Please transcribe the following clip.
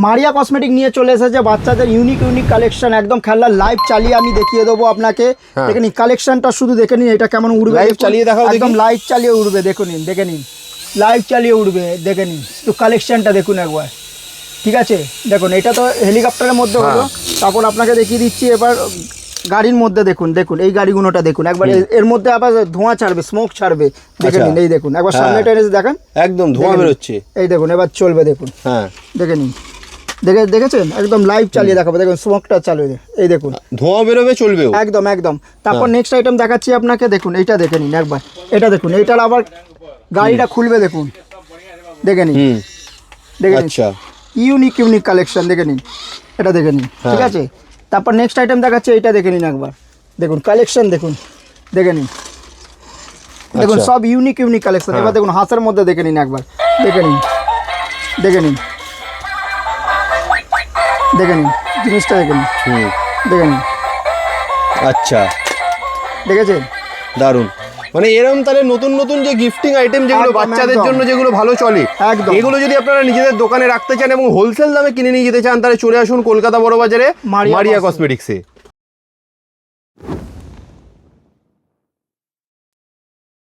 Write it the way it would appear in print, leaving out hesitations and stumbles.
মারিয়া cosmetic নিয়ে চলে এসেছে বাচ্চাদের ইউনিক কালেকশন, একদম খেলনা লাইভ চালিয়ে আমি দেখিয়ে দেবো আপনাকে। দেখে নিন কালেকশনটা, শুধু দেখে নিন এটা কেমন উড়বে, লাইভ চালিয়ে দেখাও, একদম লাইভ চালিয়ে উড়বে। দেখে নিন, দেখে নিন লাইভ চালিয়ে উড়বে, দেখে নিন তো কালেকশনটা দেখুন একবার। ঠিক আছে, দেখুন এটা তো হেলিকপ্টারের মধ্যে হলো, তারপর আপনাকে দেখিয়ে দিচ্ছি এবার গাড়ির মধ্যে। দেখুন দেখুন এই গাড়িগুলোটা দেখুন একবার, এর মধ্যে আবার ধোঁয়া ছাড়বে, স্মোক ছাড়বে। দেখে নিন, এই দেখুন একবার সামনে টেনে দেখেন, একদম ধোঁয়া বেরোচ্ছে। এই দেখুন এবার চলবে, দেখুন দেখে নিন, দেখেছেন একদম লাইভ চালিয়ে দেখাবো। দেখুন স্মোকটা চালু, এই দেখুন ধোঁয়া বেরোবে, চলবে একদম একদম। তারপর নেক্সট আইটেম দেখাচ্ছি আপনাকে, দেখুন এইটা দেখে নিন একবার, এটা দেখুন এইটার আবার গাড়িটা খুলবে, দেখুন দেখে নিন, দেখে নিন ইউনিক কালেকশন, দেখে নিন এটা দেখে নিন। ঠিক আছে, তারপর নেক্সট আইটেম দেখাচ্ছে, এইটা দেখে নিন একবার, দেখুন কালেকশন দেখুন, দেখে নিন দেখুন সব ইউনিক কালেকশন। এবার দেখুন হাঁসের মধ্যে দেখে নিন একবার, দেখে নিন, দেখে নিন, দেখে নিন জিনিসটা দেখে নিন, দেখে নিন। আচ্ছা, দেখেছেন দারুন। মানে এরকম তাহলে নতুন নতুন যে গিফটিং আইটেম যেগুলো বাচ্চাদের জন্য যেগুলো ভালো চলে, এগুলো যদি আপনারা নিজেদের দোকানে রাখতে চান এবং হোলসেল দামে কিনে নিয়ে যেতে চান, তাহলে চলে আসুন কলকাতা বড় বাজারে মারিয়া কসমেটিক্সে।